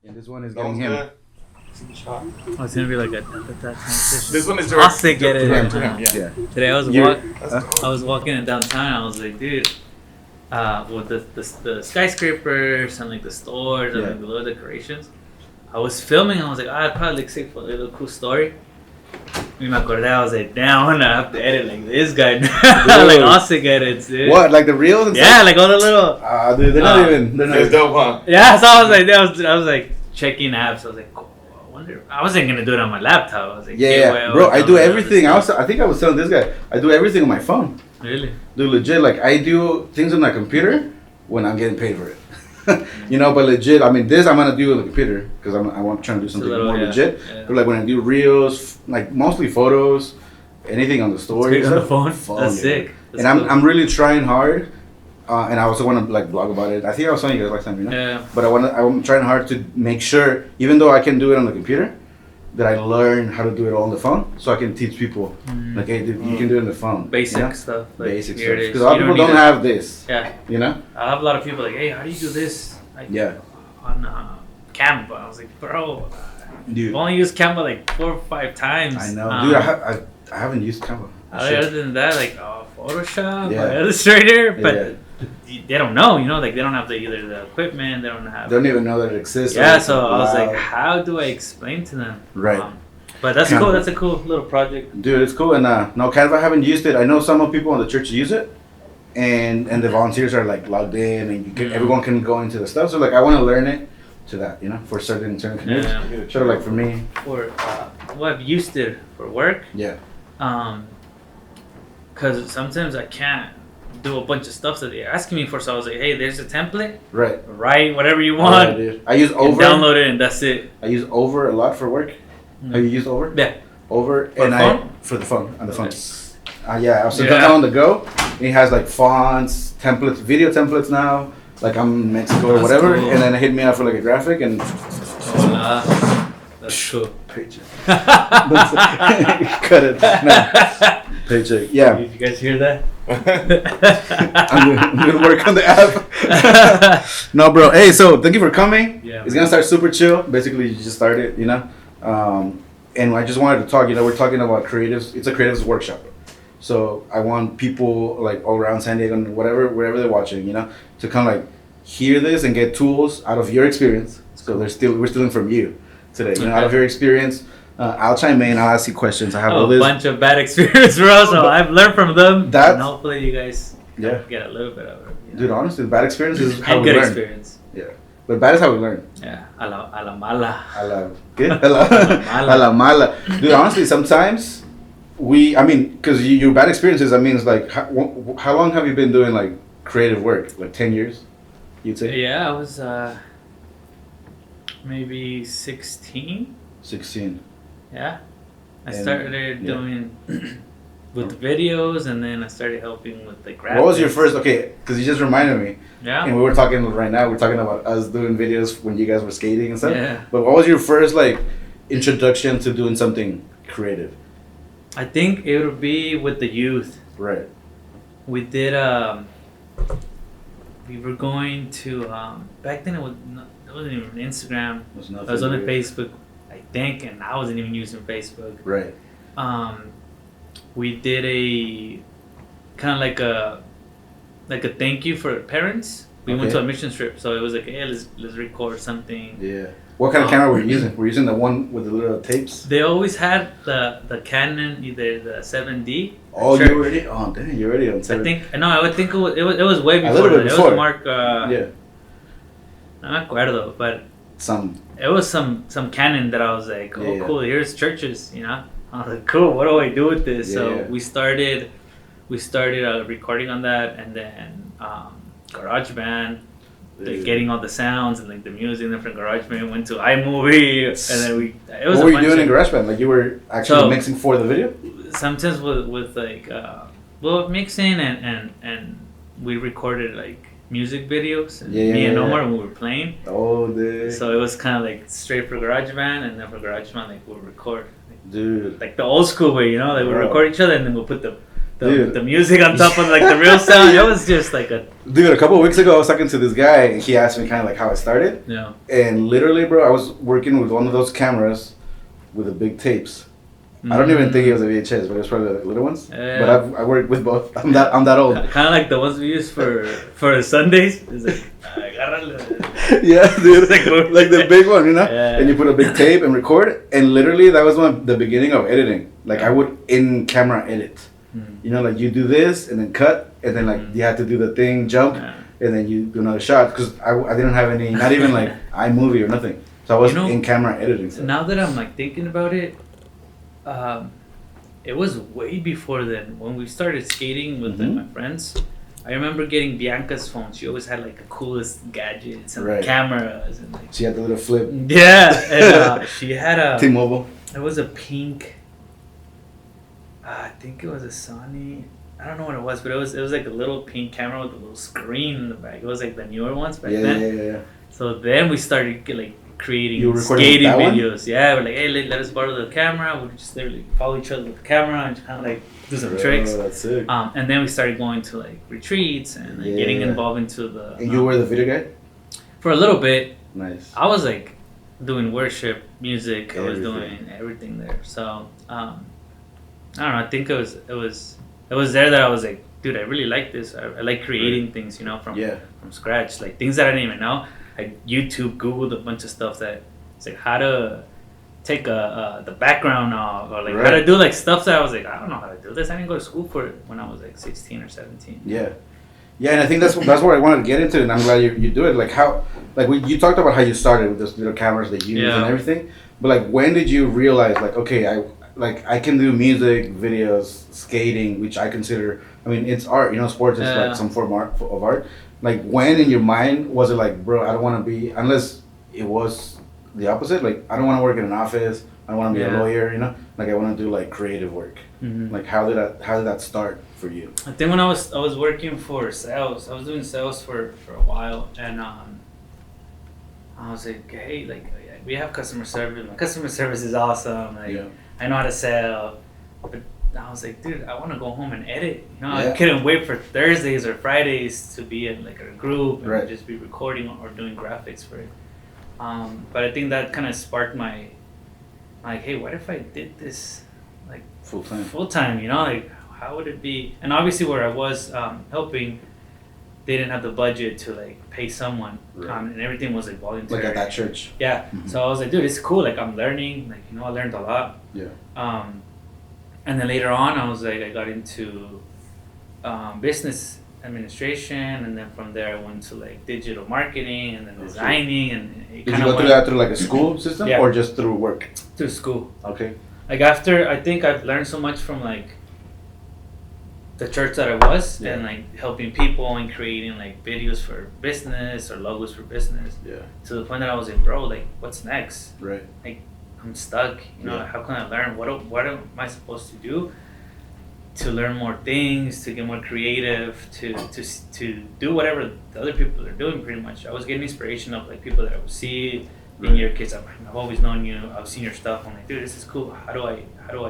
And this one is getting him. Good. Oh, it's gonna be like a transition. This one is I'll say get it. direct to him. Yeah. Yeah. Today I was That's I was walking in downtown. I was like, dude, with the skyscrapers and like the stores and like the little decorations. I was filming. I was like, I'd probably like say for a little cool story. Me acordé. I was like, damn, I'm gonna have to edit like this guy. Like awesome edits, dude. What? Like the reels? And Yeah, like all the little. dude, they're not even. They're not It's dope, huh? Yeah, so I was like, I was like checking apps. I was like, oh, I wonder. I wasn't gonna do it on my laptop. I was like, Yeah, bro, I do everything. I think I was telling this guy, I do everything on my phone. Really? Dude, legit, like I do things on my computer when I'm getting paid for it. You know, but legit, I mean, this I'm gonna do on the computer because I'm trying to do something more legit. Yeah. But like when I do reels, like mostly photos, anything on the story, on the phone. That's sick. That's and cool. I'm really trying hard, and I also want to like blog about it. I think I was telling you guys last time, you know. Yeah. But I'm trying hard to make sure, even though I can do it on the computer, that I learn how to do it all on the phone, so I can teach people. Like, hey, dude, you can do it on the phone. Basic stuff. Like, basic stuff. Because a lot of people don't have this. Yeah. You know. I have a lot of people like, hey, how do you do this? Like, on Canva. I was like, bro, dude, I've only used Canva like 4 or 5 times. I know, dude. I haven't used Canva. Other than that, like Photoshop, Illustrator, but they don't know, you know, like they don't have either the equipment, they don't even know that it exists. Yeah, so I was like, how do I explain to them? Right. But that's Canva. Cool. That's a cool little project. Dude, it's cool. And no, Canva, I haven't used it. I know some people in the church use it. And the volunteers are like logged in, and everyone can go into the stuff. So like, I want to learn it to that, you know, for certain communities. Yeah. Sort of like for me. I've used it for work. Yeah. Because sometimes I can't do a bunch of stuff that they're asking me for. So I was like, hey, there's a template. Right. Write whatever you want. Yeah, I use Over. Download it, and that's it. I use Over a lot for work. Have you used Over? Yeah. Over for and phone? For the phone, on the phone. Yeah, so on the go. It has like fonts, templates, video templates now. Like I'm in Mexico or whatever, cool. And then it hit me out for like a graphic and. That's cool. Paycheck. Cut it. No. Paycheck. Yeah. Did you guys hear that? I'm gonna work on the app. No, bro. Hey, so thank you for coming. Yeah. It's gonna start super chill. Basically, you just started, you know. And I just wanted to talk. You know, we're talking about creatives. It's a creatives workshop. So I want people like all around San Diego and wherever they're watching, you know, to kind of like hear this and get tools out of your experience. So we're stealing from you today, you know, out of your experience. I'll chime in. I'll ask you questions. I have a bunch of bad experience, bro. So I've learned from them. And hopefully you guys get a little bit of it. You know? Dude, honestly, bad experience is how we learn. Good experience. Yeah. But bad is how we learn. Yeah. A la mala. A la mala. Dude, honestly, sometimes because your bad experiences, that means like, how long have you been doing like creative work? Like 10 years, you'd say? Yeah, I was maybe 16. 16. Yeah. I started doing with the videos, and then I started helping with the graphics. What was your first, because you just reminded me. Yeah. And we were talking right now, we're talking about us doing videos when you guys were skating and stuff. Yeah. But what was your first like introduction to doing something creative? I think it would be with the youth. Right. We did, we were going to, back then it wasn't even Instagram. It was on Facebook, I think, and I wasn't even using Facebook. Right. We did a, kind of like a thank you for parents. We went to a mission trip, so it was like, hey, let's record something. Yeah. What kind of camera were you using? Were you using the one with the little tapes? They always had the Canon, either the 7D. Oh, you already? Oh, dang, you're already on 7D. I would think it was way before. A little bit before. It was Mark. Yeah. No me acuerdo, but it was some Canon that I was like, cool. Here's churches, you know. I was like, cool. What do I do with this? We started recording on that, and then GarageBand. Getting all the sounds and like the music from GarageBand, went to iMovie, and then it was. What were you doing in GarageBand? Like you were actually mixing for the video? Sometimes with like mixing and we recorded like music videos. And me and Omar when we were playing. Oh, dude. So it was kind of like straight for GarageBand, and then for GarageBand like we'll record. Dude. Like the old school way, you know, like we'll record each other and then we'll put the the music on top of like the real sound. It was just like a dude. A couple of weeks ago, I was talking to this guy, and he asked me kind of like how I started. Yeah. And literally, bro, I was working with one of those cameras with the big tapes. I don't even think it was a VHS, but it was probably the little ones. But I worked with both. I'm that old. Kind of like the ones we use for Sundays. It's like, yeah, dude, like the big one, you know. Yeah. And you put a big tape and record, and literally that was the beginning of editing. Like I would in camera edit. You know, like you do this and then cut, and then like you have to do the thing, jump, and then you do another shot because I didn't have any, not even like iMovie or nothing. So I was in camera editing. So. Now that I'm like thinking about it. It was way before then when we started skating with like, my friends. I remember getting Bianca's phone. She always had like the coolest gadgets and cameras and like. She had the little flip. Yeah, and she had a T-Mobile. It was a pink. I think it was a Sony. I don't know what it was, but it was like a little pink camera with a little screen in the back. It was like the newer ones back then. Yeah. So then we started creating skating videos. Yeah, we're like, hey, let us borrow the camera. We just literally follow each other with the camera and kind of like do some tricks. That's sick. And then we started going to like retreats and like, getting involved into the. And you were the video guy? For a little bit. Nice. I was like doing worship, music. I was doing everything there. So I don't know. I think it was there that I was like, dude, I really like this. I like creating things, you know, from scratch, like things that I didn't even know. I YouTube, Googled a bunch of stuff that it's like how to take the background off or like how to do like stuff that I was like, I don't know how to do this. I didn't go to school for it when I was like 16 or 17. Yeah, and I think that's what I wanted to get into, and I'm glad you do it. Like how, like you talked about how you started with those little cameras that you use and everything, but like when did you realize like, okay, I can do music, videos, skating, which I consider, I mean, it's art, you know, sports is like some form of art. Like, when in your mind was it like, bro, I don't want to be, unless it was the opposite, like, I don't want to work in an office, I don't want to be a lawyer, you know? Like, I want to do, like, creative work. Like, how did that start for you? I think when I was working for sales, I was doing sales for a while, and I was like, hey, like, we have customer service. My customer service is awesome. Like, I know how to sell, but I was like, dude, I want to go home and edit. You know, I couldn't wait for Thursdays or Fridays to be in like a group and just be recording or doing graphics for it. But I think that kind of sparked my, like, hey, what if I did this like full time? You know, like how would it be? And obviously, where I was helping, they didn't have the budget to like pay someone, and everything was like voluntary. Like at that church. Yeah. So I was like, dude, it's cool. Like I'm learning. Like I learned a lot. Yeah. And then later on, I was like, I got into business administration, and then from there I went to like digital marketing, and then designing, and did you go through that through like a school system or just through work? Through school. Okay. Like after, I think I've learned so much from like the church that I was, and like helping people and creating like videos for business or logos for business. Yeah. To the point that I was like, bro, like what's next? Right. Like I'm stuck. You know, how can I learn? What am I supposed to do to learn more things, to get more creative, to do whatever the other people are doing? Pretty much, I was getting inspiration of like people that I would see in your kids. I've always known you. I've seen your stuff. I'm like, dude, this is cool. How do I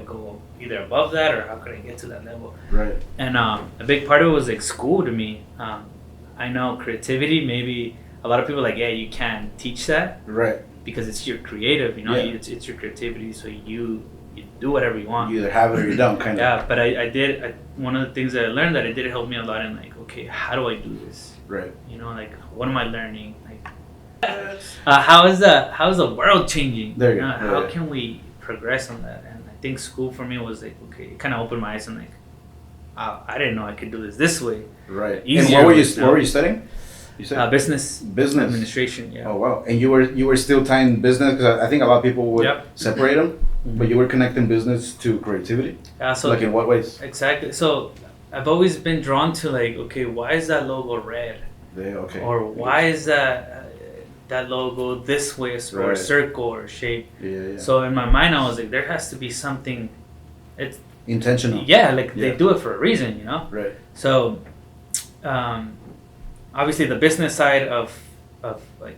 go either above that, or how could I get to that level? Right. And a big part of it was like school to me. I know creativity. Maybe a lot of people are like, yeah, you can't teach that. Right. Because it's your creative, you know, it's your creativity, so you do whatever you want. You either have it or you don't, kind of. Yeah, but I did. One of the things that I learned that it did help me a lot in like, okay, how do I do this? Right. You know, like what am I learning? Like, how is the world changing? There you go. How can we progress on that? And I think school for me was like, okay, it kind of opened my eyes and like, I didn't know I could do this way. Right. Easier. And what were you studying? You said business administration. Yeah. Oh wow! And you were still tying business, because I think a lot of people would separate them, but you were connecting business to creativity. Yeah. So like in what ways? Exactly. So I've always been drawn to like, okay, why is that logo red? Okay. Or why is that logo this way, or a circle or shape? Yeah. So in my mind, I was like, there has to be something. It's intentional. Yeah, like they do it for a reason, you know. Right. So, obviously, the business side of like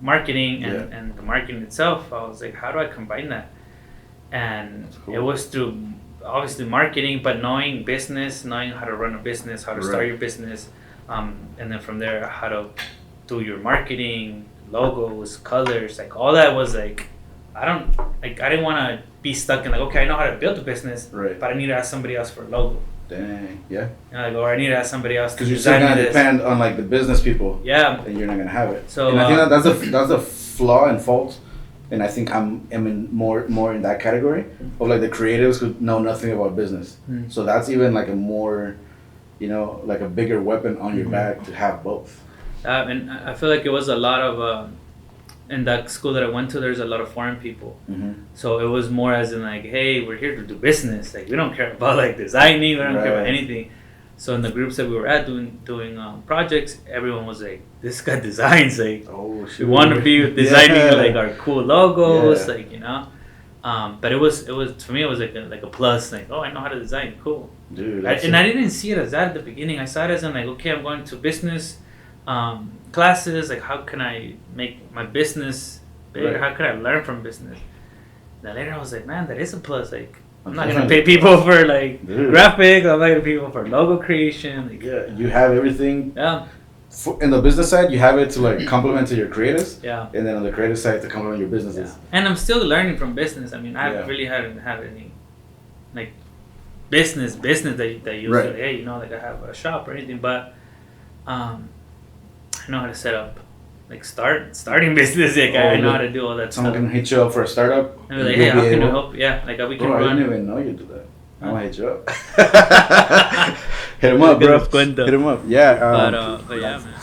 marketing and the marketing itself, I was like, how do I combine that? And it was through obviously marketing, but knowing business, knowing how to run a business, how to start your business, and then from there how to do your marketing, logos, colors, like all that was like I didn't want to be stuck in like, okay, I know how to build a business, but I need to ask somebody else for a logo. Dang, yeah. Like, or I need to ask somebody else because you're still gonna depend on like the business people. Yeah, and you're not gonna have it. So and I think that's a flaw and fault. And I think I'm in more in that category of like the creatives who know nothing about business. So that's even like a more, like a bigger weapon on your back to have both. And I feel like it was a lot of in that school that I went to. There's a lot of foreign people, so it was more as in like, hey, we're here to do business. Like we don't care about like designing. We don't care about anything. So in the groups that we were at doing projects, everyone was like, "This guy designs. Like, we want to be designing like our cool logos, like But it was for me, it was like a plus. Like, oh, I know how to design. Cool, dude. I didn't see it as that at the beginning. I saw it as in like, okay, I'm going to business classes. Like, how can I make my business bigger? How can I learn from business? Then later, I was like, man, that is a plus. Like. I'm not gonna pay people for like graphics. I'm not gonna pay people for logo creation. Like, you have everything. Yeah. In the business side, you have it to like complement to your creatives. Yeah. And then on the creative side, to complement your businesses. Yeah. And I'm still learning from business. I mean, I really haven't had any like business that you say, hey, like I have a shop or anything, but I know how to set up. Like starting business, like I know how to do all that Someone stuff. can hit you up for a startup. And be like, hey, how can you help? Yeah, like we can run. I didn't even know you do that. I'm gonna hit you up. Hit him up, bro. Hit him up. Yeah. But yeah, man.